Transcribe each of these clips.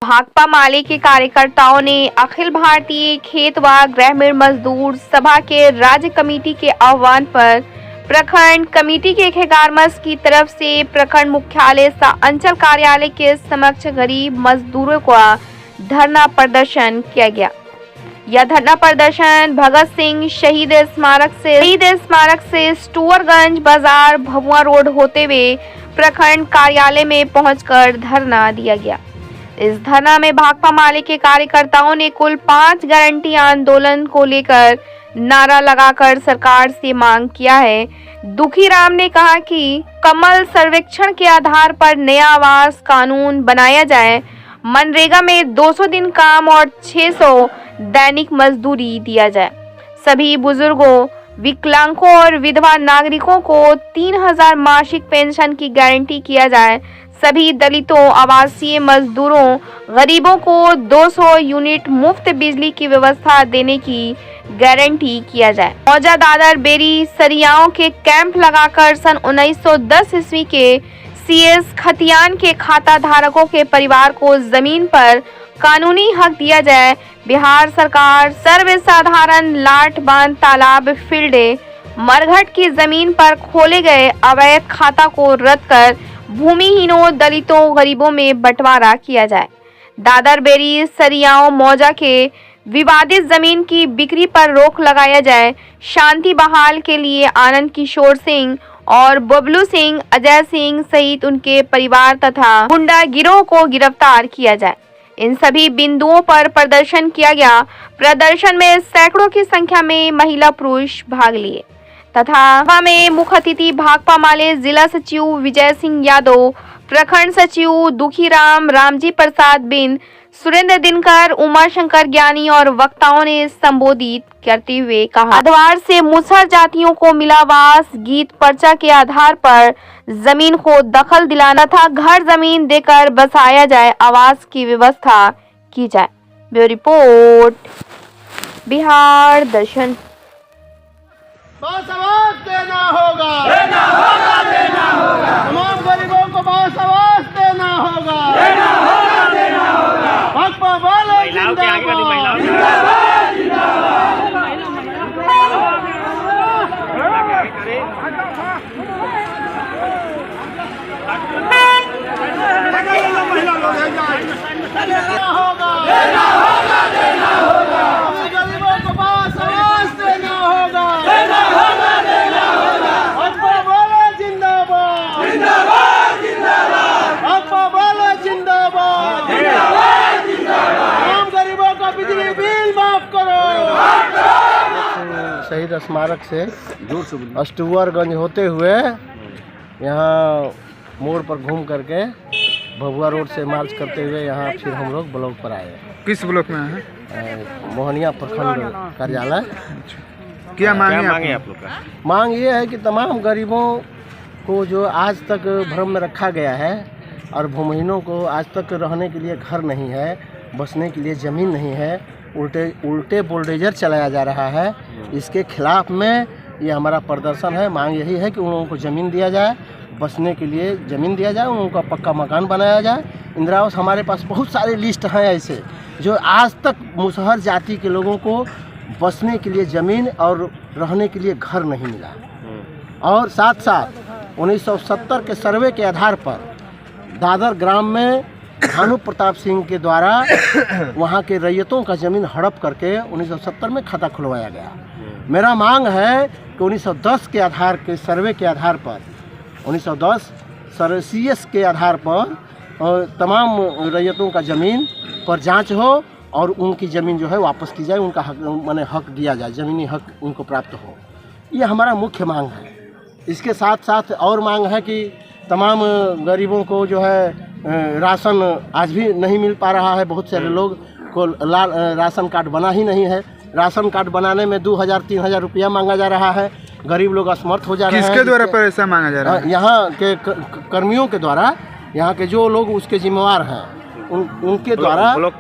भाकपा माले के कार्यकर्ताओं ने अखिल भारतीय खेत व ग्रामीण मजदूर सभा के राज्य कमेटी के आह्वान पर प्रखंड कमेटी के खेगारमस की तरफ से प्रखंड मुख्यालय सा अंचल कार्यालय के समक्ष गरीब मजदूरों का धरना प्रदर्शन किया गया। यह धरना प्रदर्शन भगत सिंह शहीद स्मारक से स्टूअरगंज बाजार भभुआ रोड होते हुए प्रखंड कार्यालय में पहुंचकर धरना दिया गया। इस धरना में भाकपा माले के कार्यकर्ताओं ने कुल 5 गारंटी आंदोलन को लेकर नारा लगाकर सरकार से मांग किया है। दुखीराम ने कहा कि कमल सर्वेक्षण के आधार पर नया आवास कानून बनाया जाए, मनरेगा में 200 दिन काम और 600 दैनिक मजदूरी दिया जाए, सभी बुजुर्गों, विकलांगों और विधवा नागरिकों को 3000 मासिक पेंशन की गारंटी किया जाए, सभी दलितों, आवासीय मजदूरों, गरीबों को 200 यूनिट मुफ्त बिजली की व्यवस्था देने की गारंटी किया जाए। मौजा दादर बेरी सरियाओं के कैंप लगाकर सन 1910 ईस्वी के CS खतियान के खाता धारकों के परिवार को जमीन पर कानूनी हक दिया जाए। बिहार सरकार सर्वसाधारण लाट बांध तालाब फील्डे मरघट की जमीन पर खोले गए अवैध खाता को रद्द कर भूमिहीनों, दलितों, गरीबों में बंटवारा किया जाए। दादर बेरी सरियाओं मौजा के विवादित जमीन की बिक्री पर रोक लगाया जाए। शांति बहाल के लिए आनंद किशोर सिंह और बबलू सिंह, अजय सिंह सहित उनके परिवार तथा गुंडा गिरोह को गिरफ्तार किया जाए। इन सभी बिंदुओं पर प्रदर्शन किया गया। प्रदर्शन में सैकड़ों की संख्या में महिला पुरुष भाग लिए तथा में मुख्य अतिथि भाकपा माले जिला सचिव विजय सिंह यादव, प्रखंड सचिव दुखीराम, रामजी प्रसाद बिंद, सुरेंद्र दिनकर, उमा शंकर ज्ञानी और वक्ताओं ने संबोधित करते हुए कहा, बुधवार से मुसहर जातियों को मिला आवास, गीत पर्चा के आधार पर जमीन को दखल दिलाना था, घर जमीन देकर बसाया जाए, आवास की व्यवस्था की जाए। ब्यूरो रिपोर्ट, बिहार दर्शन। बास आवाज देना होगा, देना होगा, देना होगा। तमाम गरीबों को बास आवाज देना होगा, देना होगा, देना होगा। भाकपा वाले जिंदाबाद, जिंदाबाद, जिंदाबाद। देना होगा, देना होगा, देना होगा। गरीबों को बास आवाज देना होगा, देना होगा, देना होगा। भाकपा वाले जिंदाबाद, जिंदाबाद, जिंदाबाद। भाकपा वाले जिंदाबाद, जिंदाबाद, जिंदाबाद। तमाम गरीबों का बिजली बिल माफ करो। शहीद स्मारक से स्टूअरगंज होते हुए यहाँ मोड़ पर घूम करके भभुआ रोड से मार्च करते हुए यहाँ फिर हम लोग ब्लॉक पर आए। किस ब्लॉक में है? मोहनिया प्रखंड कार्यालय। क्या मांग है आप लोग का? मांग ये है कि तमाम गरीबों को जो आज तक भ्रम में रखा गया है और भूमिहीनों को आज तक रहने के लिए घर नहीं है, बसने के लिए ज़मीन नहीं है, उल्टे बुलडोजर चलाया जा रहा है, इसके खिलाफ में ये हमारा प्रदर्शन है। मांग यही है कि उन लोगों को ज़मीन दिया जाए, बसने के लिए ज़मीन दिया जाए, उनका पक्का मकान बनाया जाए। इंदिरा आवास हमारे पास बहुत सारे लिस्ट हैं ऐसे जो आज तक मुसहर जाति के लोगों को बसने के लिए ज़मीन और रहने के लिए घर नहीं मिला। और साथ साथ 1970 के सर्वे के आधार पर दादर ग्राम में भानु प्रताप सिंह के द्वारा वहाँ के रैयतों का ज़मीन हड़प करके 1970 में खाता खुलवाया गया। मेरा मांग है कि 1910 के आधार के सर्वे के आधार पर 1910 CS के आधार पर तमाम रैयतों का ज़मीन पर जांच हो और उनकी ज़मीन जो है वापस की जाए, उनका हक माने हक दिया जाए, ज़मीनी हक उनको प्राप्त हो। ये हमारा मुख्य मांग है। इसके साथ साथ और मांग है कि तमाम गरीबों को जो है राशन आज भी नहीं मिल पा रहा है। बहुत सारे लोग को राशन कार्ड बना ही नहीं है। राशन कार्ड बनाने में 2000-3000 रुपया मांगा जा रहा है। गरीब लोग असमर्थ हो जा रहे हैं। किसके द्वारा पैसा मांगा जा रहा है? यहाँ के कर्मियों के द्वारा, यहाँ के जो लोग उसके जिम्मेवार हैं उनके द्वारा, ब्लॉक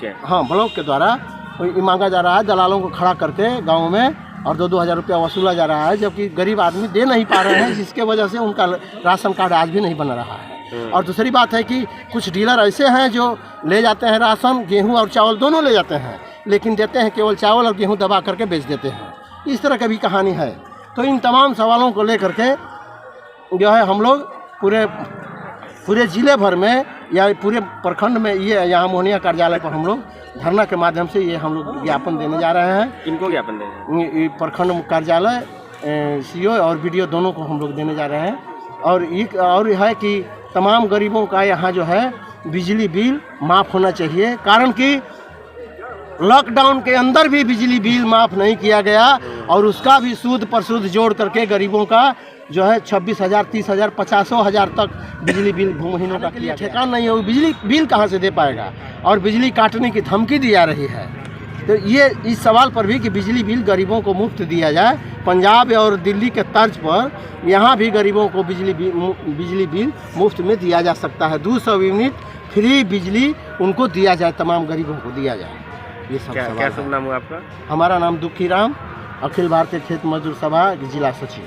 के द्वारा मांगा जा रहा है। दलालों को खड़ा करके गाँव में और 2-2 हज़ार रुपया वसूला जा रहा है, जबकि गरीब आदमी दे नहीं पा रहे हैं, जिसके वजह से उनका राशन कार्ड आज भी नहीं बन रहा है। और दूसरी बात है कि कुछ डीलर ऐसे हैं जो ले जाते हैं राशन, गेहूं और चावल दोनों ले जाते हैं, लेकिन देते हैं केवल चावल और गेहूं दबा करके बेच देते हैं। इस तरह की भी कहानी है। तो इन तमाम सवालों को लेकर के जो है हम लोग पूरे ज़िले भर में या पूरे प्रखंड में ये यहाँ मोहनिया कार्यालय पर हम लोग धरना के माध्यम से ये हम लोग ज्ञापन देने जा रहे हैं। इनको ज्ञापन देंगे? प्रखंड कार्यालय, सीओ और बीडीओ दोनों को हम लोग देने जा रहे हैं। और एक और है कि तमाम गरीबों का यहाँ जो है बिजली बिल माफ़ होना चाहिए, कारण कि लॉकडाउन के अंदर भी बिजली बिल माफ़ नहीं किया गया और उसका भी सूद पर सूद जोड़ करके गरीबों का जो है 26,000, 30,000, 50,000 तक बिजली बिल महीनों का किया। ठेकान नहीं है, वो बिजली बिल कहाँ से दे पाएगा और बिजली काटने की धमकी दी जा रही है। तो ये इस सवाल पर भी कि बिजली बिल गरीबों को मुफ्त दिया जाए। पंजाब और दिल्ली के तर्ज पर यहाँ भी गरीबों को बिजली बिल मुफ्त में दिया जा सकता है। 200 यूनिट फ्री बिजली उनको दिया जाए, तमाम गरीबों को दिया जाए। ये सब सवाल क्या शुभ नाम हुआ आपका? हमारा नाम दुखी राम, अखिल भारतीय खेत मजदूर सभा जिला सचिव।